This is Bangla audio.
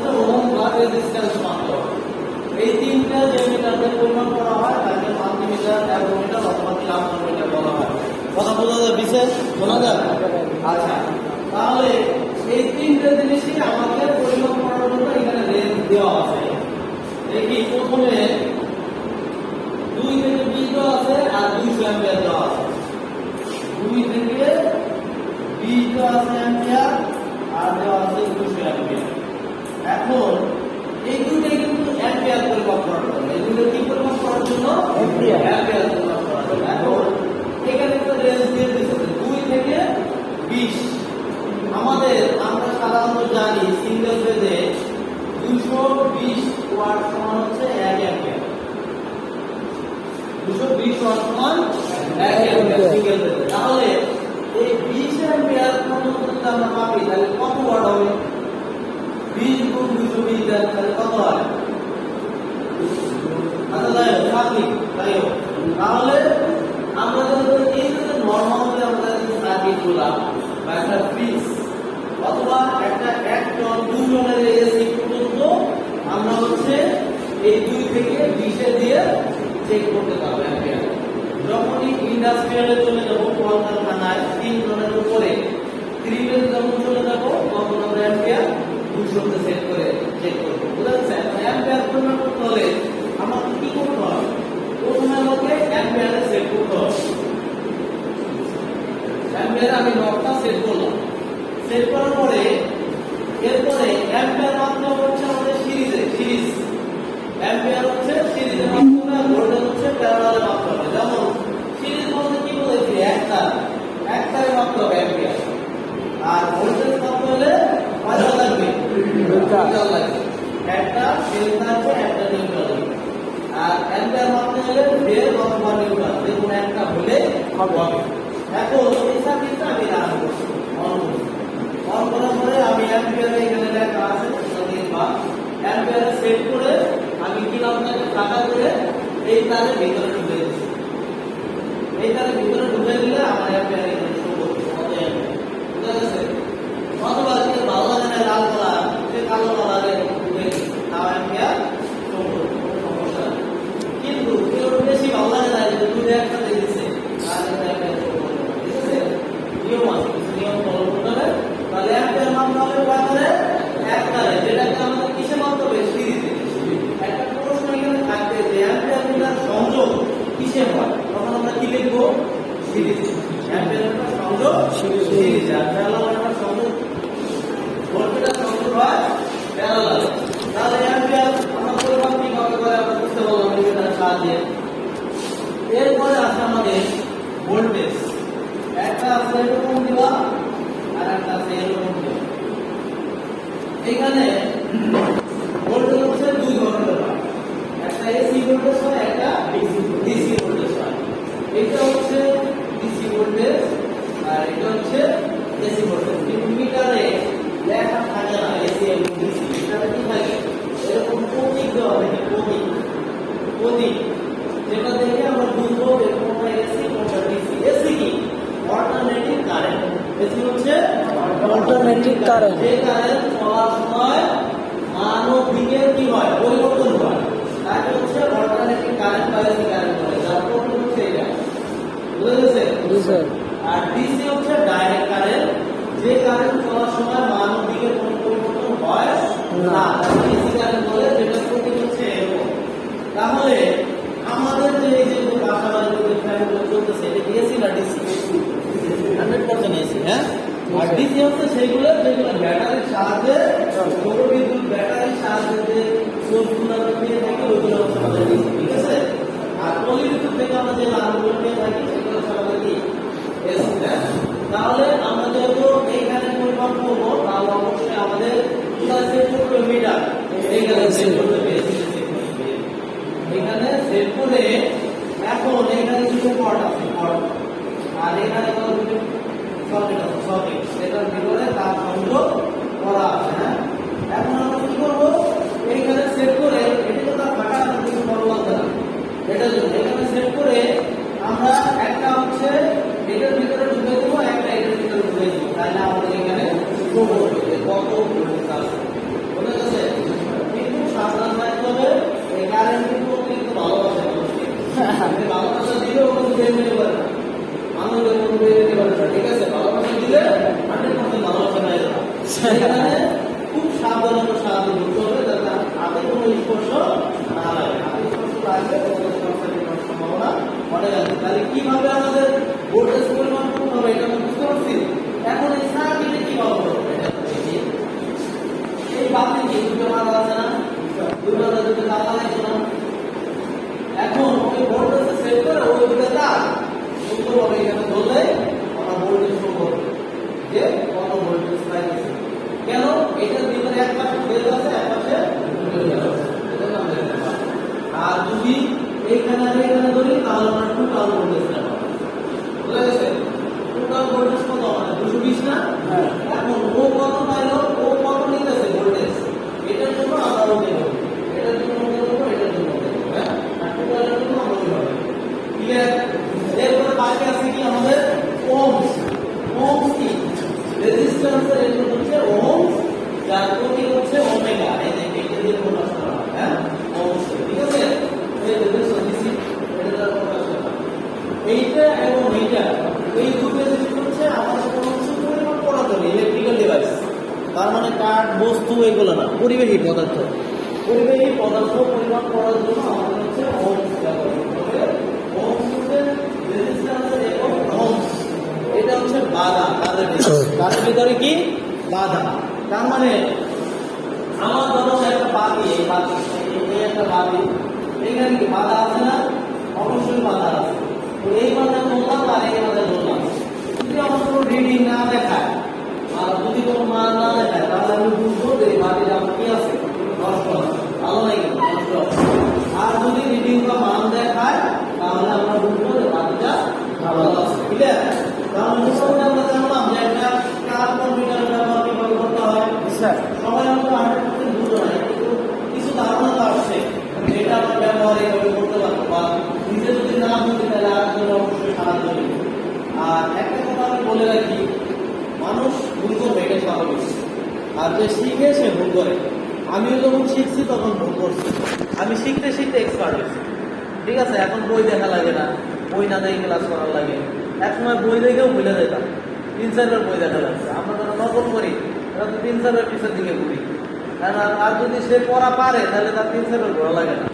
হচ্ছে ওহম বা রেজিস্ট্যান্স মাত্র। এই তিনটা যে মিটারদের পরিমাপ করা হয় তাকে মাল্টিমিটার, অ্যাভোমিটার অথবা কিলোমিটার বলা হয়। কথা বোঝা যায়? বিশেষ শোনা যায়? আচ্ছা, তাহলে এই তিনটা জিনিসই আমাদের পরিমাপ করার জন্য এখানে রেঞ্জ দেওয়া আছে। দেখি প্রথমে 2 থেকে 20 দেওয়া আছে আর 200 অ্যাম্পিয়ার দেওয়া আছে। 2 থেকে 20 দেওয়া আছে অ্যাম্পিয়ার আর দেওয়া আছে 200 অ্যাম্পিয়ার। এখন এই দুটোই কিন্তু অ্যাম্পিয়ার পরিমাপ করার জন্য, এই দুটো কি পরিমাপ করার জন্য? অ্যাম্পিয়ার পরিমাপ করার জন্য। এখন এখানে একটা রেঞ্জ দিয়ে দিয়েছে 2 থেকে 20। আমরা সাধারণত জানি সিঙ্গেল ফেজে 220 ওয়াট সমান হচ্ছে 1 অ্যাম্পিয়ার। 220 ওয়াট সমান 1 অ্যাম্পিয়ার সিঙ্গেল ফেজে। তাহলে এই 20 অ্যাম্পিয়ার পর্যন্ত যদি আমরা মাপি তাহলে কত ওয়াট হবে? 20 গুণ 220 দেন তাহলে কত হয়? আচ্ছা তাই হোক। তাহলে আমরা যখন এই যে নরমাল যে আমরা যে সার্কিটগুলা বা একটা ফ্রিজ অথবা একটা 1 টন 2 টনের এসি পর্যন্ত আমরা হচ্ছে এই 2 থেকে 20 এ দিয়ে চেক করতে পারবো অ্যাম্পিয়ার। যখনই ইন্ডাস্ট্রিয়ালে চলে যাব, কলকারখানায় 3 টনের উপরে 3 এর যখন চলে যাব তখন আমরা অ্যাম্পিয়ার 200 তে সেট করে চেক করব। বুঝছেন? অ্যাম্পিয়ার পরিমাপ করতে হলে আমাদের কি করতে হবে? প্রথমে আমাকে অ্যাম্পিয়ারে সেট করতে হবে। অ্যাম্পিয়ারে আমি নটটা সেট করলাম। সেট করার পরে এরপরে অ্যাম্পিয়ার মাত্রা হচ্ছে আমাদের সিরিজ। অ্যাম্পিয়ার হচ্ছে সিরিজের মাত্রা, ভোল্টেজ হচ্ছে প্যারালালে মাত্রা হবে। যেমন সিরিজ বলতে কি বলেছি? একটারে মাত্রা হবে অ্যাম্পিয়ার। আর ভোল্টেজ মাত্রা হলে কয়টা লাগবে? দুইটা লাগবে। একটা ডেল্টা আছে, একটা নিউট্রাল। আর অ্যাম্পিয়ার মাত্রা হলে ভের অথবা নিউট্রাল যে কোনো একটা হলে হবে। এখন এই সার্কিটটা আমি রান করছি, অন করার পরে আমি অ্যাম্পিয়ারে এখানে লেখা আছে অ্যাম্পিয়ারে সেট করে আমি কিলোমিটারে টাকা করে এই তারের ভিতরে ঢুকে দিচ্ছি। এই তারের ভিতরে ঢুকে দিলে আমার অ্যাম্পিয়ার এখানে শো করবে কত অ্যাম্পিয়ার। বুঝা গেছে? অথবা যে ভালো লাগে না লাল কালার, সে কালো কালারে ঢুকে তাও অ্যাম্পিয়ার শো করবে, কোনো সমস্যা নেই। কিন্তু কেউ বেশি ভালো লাগে না যে দুটো একসাথে দিচ্ছে তাহলে অ্যাম্পিয়ার শো করবে। ঠিক আছে? নিয়ম আছে, নিয়ম ফলো করতে হবে। তাহলে অ্যাম্পিয়ার মাপতে হবে কয়টারে? একটারে, যেটাকে আমাদের কিসে মাপতে হবে? সিরিজে। একটা প্রশ্ন এখানে থাকবে যে অ্যাম্পিয়ার মিটার সংযোগ কিসে হয়? তখন আমরা কি লিখবো? সিরিজে। অ্যাম্পিয়ার মিটার সংযোগ সিরিজে, আর প্যারালাল মিটার সংযোগ, ভোল্টমিটার সংযোগ হয় প্যারালালে। তাহলে অ্যাম্পিয়ার আমরা পরিমাপ কিভাবে করে আমরা বুঝতে পারলাম মিটারের সাহায্যে। এরপরে আছে আমাদের ভোল্টেজ। একটা আছে এরকম দিলাম আর একটা আছে এরকম দিলাম। এখানে ভোল্টেজ হচ্ছে 2 ধরনের হয়, একটা এসি ভোল্টেজ হয়, একটা ডিসি ভোল্টেজ হয়। এটা হচ্ছে ডিসি ভোল্টেজ আর এটা হচ্ছে এসি ভোল্টেজ। কিন্তু মিটারে লেখা থাকে না এসি এবং ডিসি, মিটারে কি থাকে? এরকম প্রতীক দেওয়া থাকে, প্রতীক যেটা দেখে আমরা বুঝবো যে কোনটা এসি কোনটা ডিসি। এসি কি? Alternating current. এসি হচ্ছে অল্টারনেটিং কারেন্ট, যে কারেন্ট চলার সময় মানব দিকের কি হয়? পরিবর্তন হয়। তাকে হচ্ছে অল্টারনেটিং কারেন্ট বা এসি কারেন্ট বলে। যার প্রতীক হচ্ছে এটা। বুঝা গেছে? আর ডিসি হচ্ছে ডাইরেক্ট কারেন্ট, যে কারেন্ট চলার সময় মানব দিকের কোনো পরিবর্তন হয় না, তাকে এসি কারেন্ট বলে। যেটা প্রতীক হচ্ছে এরকম। তাহলে আমাদের যে এই যে বাসাবাড়িতে ফ্যানগুলো চলতেছে এটা এসি না ডিসি? 100% এসি। হ্যাঁ। আর ডিসি হচ্ছে সেইগুলো যেগুলো ব্যাটারির সাহায্যে, সৌরবিদ্যুৎ ব্যাটারির সাহায্যে যে সোর্সগুলো আমরা পেয়ে থাকি ওইগুলো হচ্ছে আমাদের ডিসি। ঠিক আছে? আর পলিবিদ্যুৎ থেকে আমরা যে লাইনগুলো পেয়ে থাকি সেগুলো হচ্ছে আমাদের কি? এসি। তাহলে আমরা যেহেতু এইখানে পরিমাপ করবো তাহলে অবশ্যই আমাদের সেট করতে মিটার এইখানে সেট করতে হবে। এখানে সেট করে এখন এখানে কিছু পট আছে, পট, আর এখানে দুটো সকেট আছে, সকেট। এটার ভিতরে তার সংযোগ করা আছে। হ্যাঁ। এখন আমরা কি করবো? এইখানে সেট করে এটা তো তার ফাঁকা আছে, কিছু বড় লাগবে না, এটার জন্য এখানে সেট করে আমরা একটা হচ্ছে এটার ভিতরে ঢুকে দেবো, একটা এটার ভিতরে ঢুকে দেবো। তাহলে আমাদের এখানে শো করবে কত ভোল্টেজ আছে। বুঝা গেছে? তাহলে কিভাবে আমাদের ভোল্টেজ পরিমাপ করতে হবে এটা আমরা বুঝতে পারছি। এখন এই সার্কিটে কিভাবে করব এটা দেখি। এই বাতি কি দুটো মাথা আছে না, দুই মাথা দুটো তালা আছে না। এখন ওই ভোল্টেজ সেট করে ওই দুটো তার সুন্দরভাবে এখানে ধরলে আমরা ভোল্টেজ শো করব যে কত ভোল্টেজ পাইছে। কেন এটার ভিতরে এক পাশে বেল আছে এক পাশে ভোল্টেজ আছে, এটা আমরা দেখতে পাবো। আর যদি এইখানে আর এইখানে ধরি তাহলে আমরা টোটাল ভোল্টেজ পাবো। বুঝা গেছে? টোটাল ভোল্টেজ কত মানে 220 না? হ্যাঁ। এখন ও কত পাইলো, ও কত নিতেছে ভোল্টেজ, এটার জন্য আমরা ওকে দেব, এটার জন্য ওকে দেব, এটার জন্য ওকে দেব। হ্যাঁ, আর টোটালের জন্য আমরা ওকে দেব। ক্লিয়ার? এরপরে বাকি আছে কি আমাদের ওহমস। ওহমস কি? রেজিস্ট্যান্সের ইউনিট হচ্ছে ওহমস, যার প্রতীক হচ্ছে ওমেগা। এই যে এটা দিয়ে প্রকাশ করা হয়। হ্যাঁ, ওহমস। ঠিক আছে? এই রেজিস্ট্যান্স দিছি, এটা দ্বারা প্রকাশ করা হয়। এইটা এবং এইটা এই দুটো জিনিস হচ্ছে আমাদের কোনো কিছু পরিমাপ করার জন্য ইলেকট্রিক্যাল ডিভাইস। তার মানে কাঠ বস্তু এগুলো না, পরিবেশী পদার্থ। পরিবেশী পদার্থ পরিমাপ করার জন্য আমাদের হচ্ছে ওহমস ব্যবহার করতে হবে। ওহমস হচ্ছে রেজিস্ট্যান্সের এবং ওহমস এটা হচ্ছে বাধা। তার ভিতরে কি বাধা? তার মানে আমার ধরো একটা বাতি, এই বাতি, এই একটা বাতি, এইখানে কি বাধা আছে না? অবশ্যই বাধা আছে। তো এই বাধা বললাম আর এই বাধা বললাম, যদি আমার কোনো রিডিং না দেখায় আর যদি কোনো মান না দেখায় তাহলে আমি বুঝবো যে এই বাতিটা আমার কি আছে, নষ্ট আছে, ভালো নাই কিন্তু নষ্ট আছে। আর যদি রিডিং বা মান দেখায় তাহলে আমরা বুঝবো যে বাতিটা ভালো আছে। ক্লিয়ার? তাহলে মোটামুটি আমরা জানলাম যে একটা কার কম্পিউটারের ব্যবহার কিভাবে করতে হয়। সবাই আমরা 100% বুঝবো না, কিন্তু কিছু ধারণা তো আসছে এটা আমরা ব্যবহার এইভাবে করতে পারবো, বা নিজে যদি না বুঝি তাহলে আরেকজন অবশ্যই সাহায্য নেবে। আর একটা কথা আমি বলে রাখি, মানুষ ভুল করবে এটা স্বাভাবিক, আর যে শিখে সে ভুল করে। আমিও যখন শিখছি তখন ভুল করছি, আমি শিখতে শিখতে এক্সপার্ট হয়েছি। ঠিক আছে? এখন বই দেখা লাগে না, বই না দেখে ক্লাস করার লাগে। একসময় বই দেখেও ভুলে যেতাম, 3-4 বই দেখা লাগছে। আমরা যারা নকল করি তারা তো 3-4 পিছের দিকে ঘুরি। আর যদি সে পড়া পারে তাহলে তার 3-4 ঘোরা লাগে না।